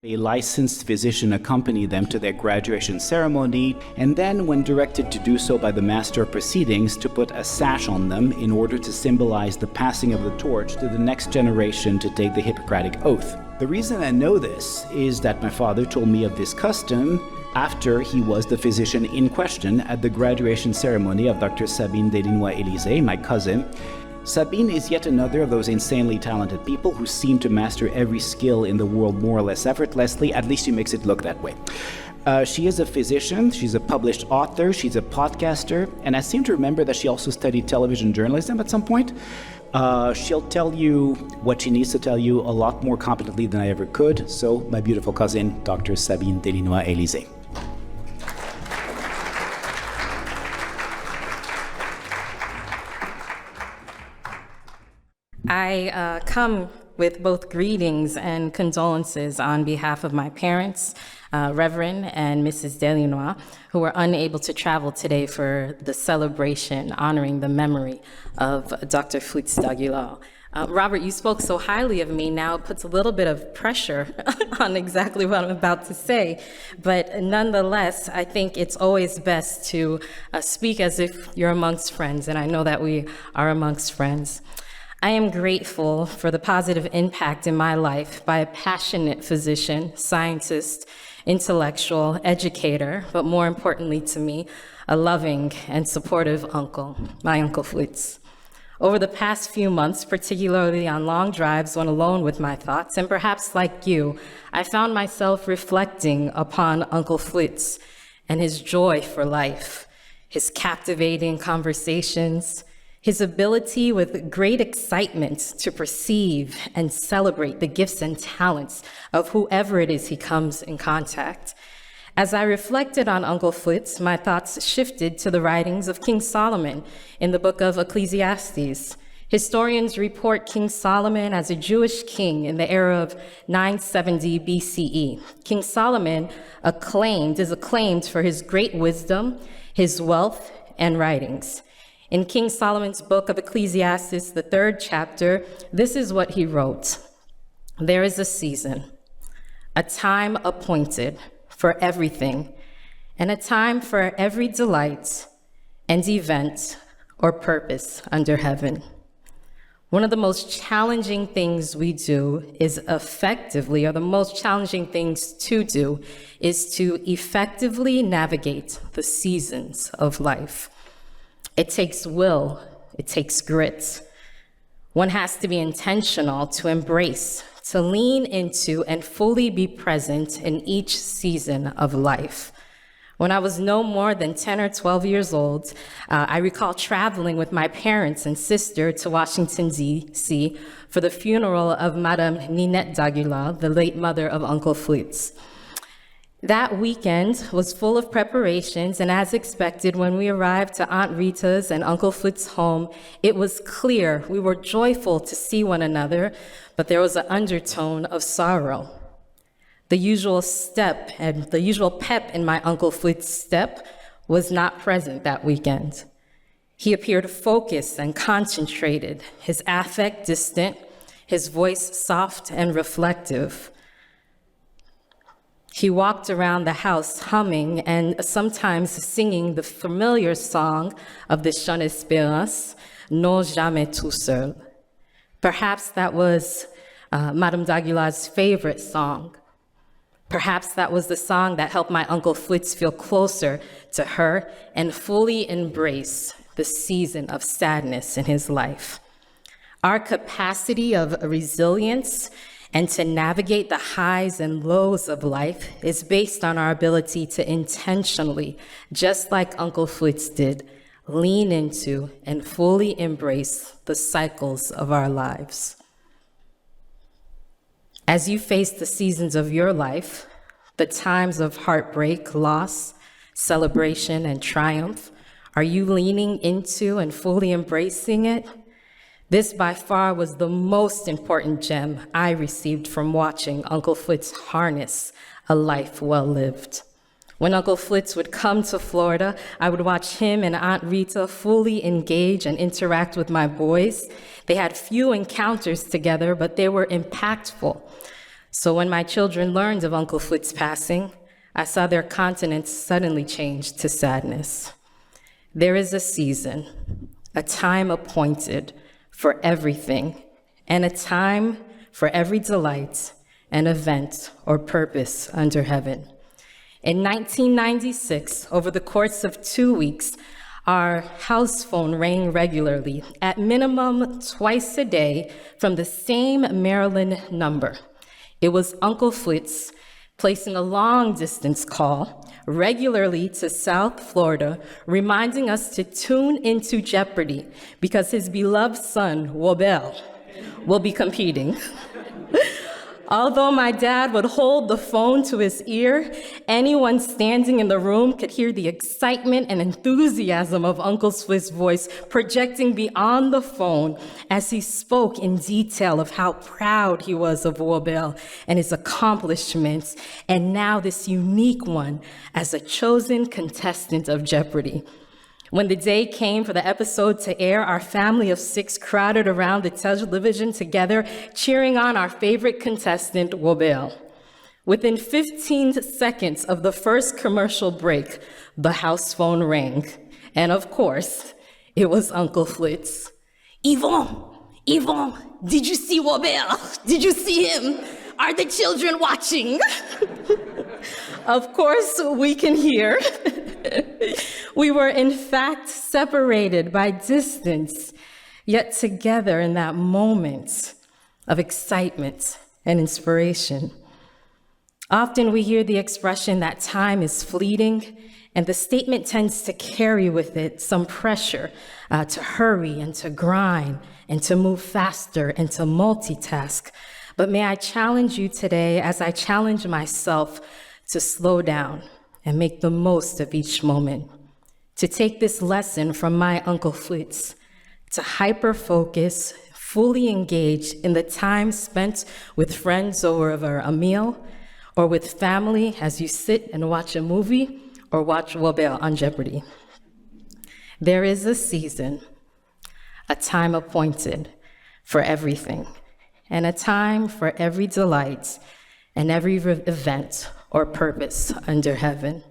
A licensed physician accompanied them to their graduation ceremony, and then, when directed to do so by the master of proceedings, to put a sash on them in order to symbolize the passing of the torch to the next generation to take the Hippocratic Oath. The reason I know this is that my father told me of this custom after he was the physician in question at the graduation ceremony of Dr. Sabine Elisee, my cousin. Sabine is yet another of those insanely talented people who seem to master every skill in the world more or less effortlessly. At least she makes it look that way. She is a physician, she's a published author, she's a podcaster, and I seem to remember that she also studied television journalism at some point. She'll tell you what she needs to tell you a lot more competently than I ever could. So, my beautiful cousin, Dr. Sabine Elisee. I come with both greetings and condolences on behalf of my parents, Reverend and Mrs. Daguillard, who were unable to travel today for the celebration honoring the memory of Dr. Fritz Daguillard. Robert, you spoke so highly of me, now it puts a little bit of pressure on exactly what I'm about to say, but nonetheless, I think it's always best to speak as if you're amongst friends, and I know that we are amongst friends. I am grateful for the positive impact in my life by a passionate physician, scientist, intellectual, educator, but more importantly to me, a loving and supportive uncle, my Uncle Fritz. Over the past few months, particularly on long drives when alone with my thoughts, and perhaps like you, I found myself reflecting upon Uncle Fritz and his joy for life, his captivating conversations, his ability with great excitement to perceive and celebrate the gifts and talents of whoever it is he comes in contact. As I reflected on Uncle Fritz, my thoughts shifted to the writings of King Solomon in the book of Ecclesiastes. Historians report King Solomon as a Jewish king in the era of 970 BCE. King Solomon is acclaimed for his great wisdom, his wealth, and writings. In King Solomon's book of Ecclesiastes, the 3rd chapter, this is what he wrote. There is a season, a time appointed for everything, and a time for every delight and event or purpose under heaven. One of the most challenging things we do is the most challenging things to do is to effectively navigate the seasons of life. It takes will, it takes grit. One has to be intentional to embrace, to lean into, and fully be present in each season of life. When I was no more than 10 or 12 years old, I recall traveling with my parents and sister to Washington, D.C. for the funeral of Madame Ninette Daguillard, the late mother of Uncle Fritz. That weekend was full of preparations, and as expected, when we arrived to Aunt Rita's and Uncle Fritz's home, it was clear we were joyful to see one another, but there was an undertone of sorrow. The usual step and the usual pep in my Uncle Fritz's step was not present that weekend. He appeared focused and concentrated, his affect distant, his voice soft and reflective. He walked around the house humming and sometimes singing the familiar song of the Chant d'Espérance, Non jamais tout seul. Perhaps that was Madame Daguillard's favorite song. Perhaps that was the song that helped my Uncle Fritz feel closer to her and fully embrace the season of sadness in his life. Our capacity of resilience and to navigate the highs and lows of life is based on our ability to intentionally, just like Uncle Fritz did, lean into and fully embrace the cycles of our lives. As you face the seasons of your life, the times of heartbreak, loss, celebration, and triumph, are you leaning into and fully embracing it? This by far was the most important gem I received from watching Uncle Fritz harness a life well lived. When Uncle Fritz would come to Florida, I would watch him and Aunt Rita fully engage and interact with my boys. They had few encounters together, but they were impactful. So when my children learned of Uncle Fritz's passing, I saw their countenance suddenly change to sadness. There is a season, a time appointed for everything, and a time for every delight and event or purpose under heaven. In 1996, over the course of 2 weeks, our house phone rang regularly, at minimum twice a day, from the same Maryland number. It was Uncle Fritz placing a long-distance call regularly to South Florida, reminding us to tune into Jeopardy because his beloved son, Wobel, will be competing. Although my dad would hold the phone to his ear, anyone standing in the room could hear the excitement and enthusiasm of Uncle Fritz's voice projecting beyond the phone as he spoke in detail of how proud he was of Wobel and his accomplishments, and now this unique one as a chosen contestant of Jeopardy! When the day came for the episode to air, our family of 6 crowded around the television together, cheering on our favorite contestant, Wobel. Within 15 seconds of the first commercial break, the house phone rang. And of course, it was Uncle Fritz. Yvonne, did you see Wobel? Did you see him? Are the children watching? Of course, we can hear. We were in fact separated by distance, yet together in that moment of excitement and inspiration. Often we hear the expression that time is fleeting, and the statement tends to carry with it some pressure to hurry and to grind and to move faster and to multitask. But may I challenge you today, as I challenge myself, to slow down and make the most of each moment, to take this lesson from my Uncle Fritz, to hyper-focus, fully engage in the time spent with friends over a meal, or with family as you sit and watch a movie, or watch Wobel on Jeopardy! There is a season, a time appointed for everything, and a time for every delight and every event or purpose under heaven.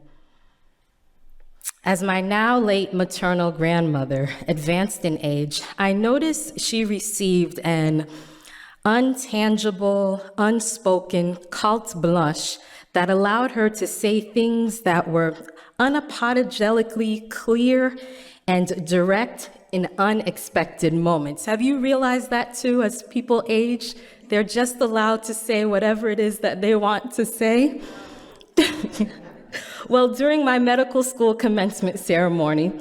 As my now late maternal grandmother advanced in age, I noticed she received an untangible, unspoken carte blanche that allowed her to say things that were unapologetically clear and direct in unexpected moments. Have you realized that too? As people age, they're just allowed to say whatever it is that they want to say. Well, during my medical school commencement ceremony,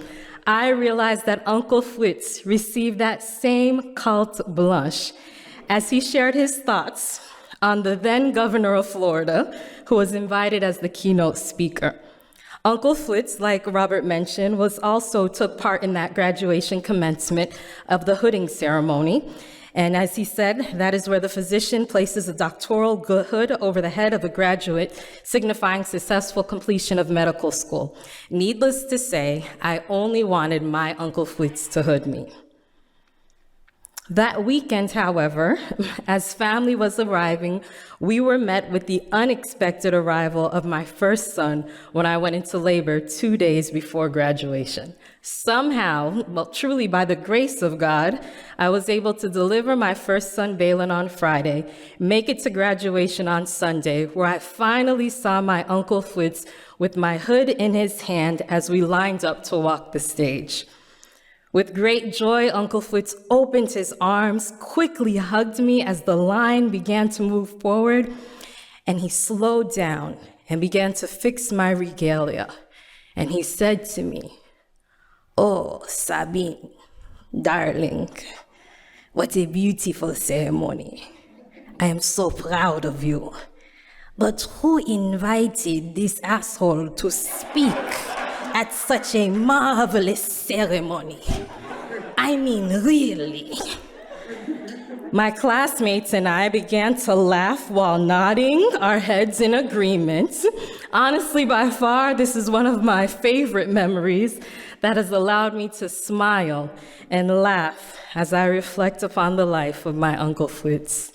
I realized that Uncle Fritz received that same carte blanche as he shared his thoughts on the then governor of Florida, who was invited as the keynote speaker. Uncle Fritz, like Robert mentioned, also took part in that graduation commencement of the hooding ceremony. And as he said, that is where the physician places a doctoral hood over the head of a graduate, signifying successful completion of medical school. Needless to say, I only wanted my Uncle Fritz to hood me. That weekend, however, as family was arriving, we were met with the unexpected arrival of my first son when I went into labor 2 days before graduation. Somehow, well, truly by the grace of God, I was able to deliver my first son, Balin, on Friday, make it to graduation on Sunday, where I finally saw my Uncle Fritz with my hood in his hand as we lined up to walk the stage. With great joy, Uncle Fritz opened his arms, quickly hugged me as the line began to move forward, and he slowed down and began to fix my regalia. And he said to me, "Oh, Sabine, darling, what a beautiful ceremony. I am so proud of you. But who invited this asshole to speak at such a marvelous ceremony? I mean, really." My classmates and I began to laugh while nodding our heads in agreement. Honestly, by far, this is one of my favorite memories that has allowed me to smile and laugh as I reflect upon the life of my Uncle Fritz.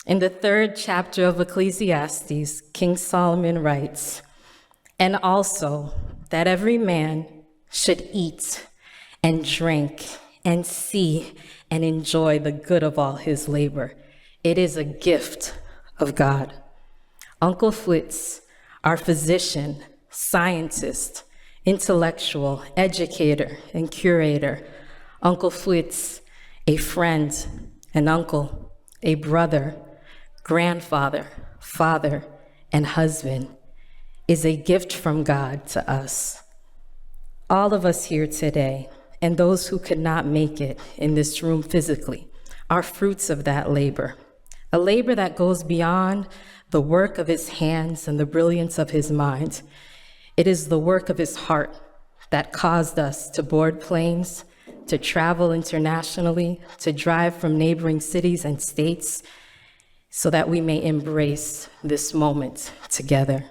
In the 3rd chapter of Ecclesiastes, King Solomon writes, "And also that every man should eat and drink and see and enjoy the good of all his labor. It is a gift of God." Uncle Fritz, our physician, scientist, intellectual, educator, and curator. Uncle Fritz, a friend, an uncle, a brother, grandfather, father, and husband, is a gift from God to us. All of us here today, and those who could not make it in this room physically, are fruits of that labor, a labor that goes beyond the work of his hands and the brilliance of his mind. It is the work of his heart that caused us to board planes, to travel internationally, to drive from neighboring cities and states, so that we may embrace this moment together.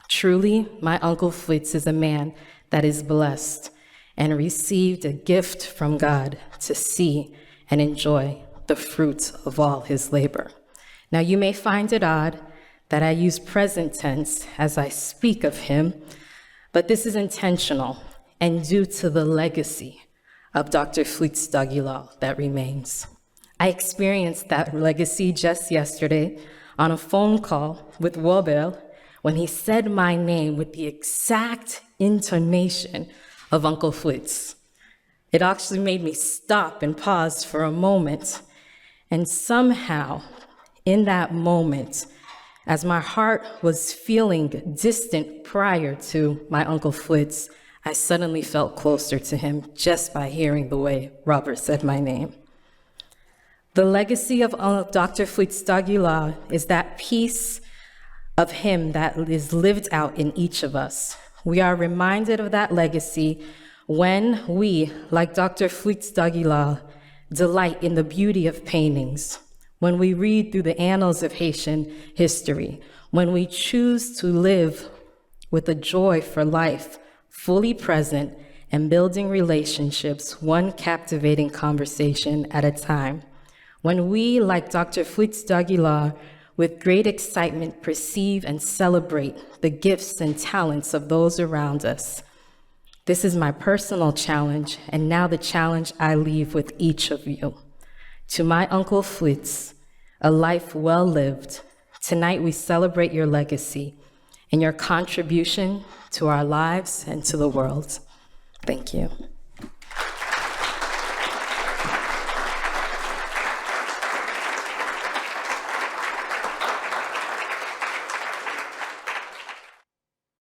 Truly, my Uncle Fritz is a man that is blessed and received a gift from God to see and enjoy the fruit of all his labor. Now, you may find it odd that I use present tense as I speak of him, but this is intentional and due to the legacy of Dr. Fritz Daguillard that remains. I experienced that legacy just yesterday on a phone call with Robert when he said my name with the exact intonation of Uncle Fritz. It actually made me stop and pause for a moment. And somehow, in that moment, as my heart was feeling distant prior to my Uncle Fritz, I suddenly felt closer to him just by hearing the way Robert said my name. The legacy of Dr. Fritz Daguillard is that piece of him that is lived out in each of us. We are reminded of that legacy when we, like Dr. Fritz Daguillard, delight in the beauty of paintings, when we read through the annals of Haitian history, when we choose to live with a joy for life, fully present and building relationships, one captivating conversation at a time. When we, like Dr. Fritz Daguillard, with great excitement perceive and celebrate the gifts and talents of those around us. This is my personal challenge, and now the challenge I leave with each of you. To my Uncle Fritz, a life well lived. Tonight we celebrate your legacy and your contribution to our lives and to the world. Thank you.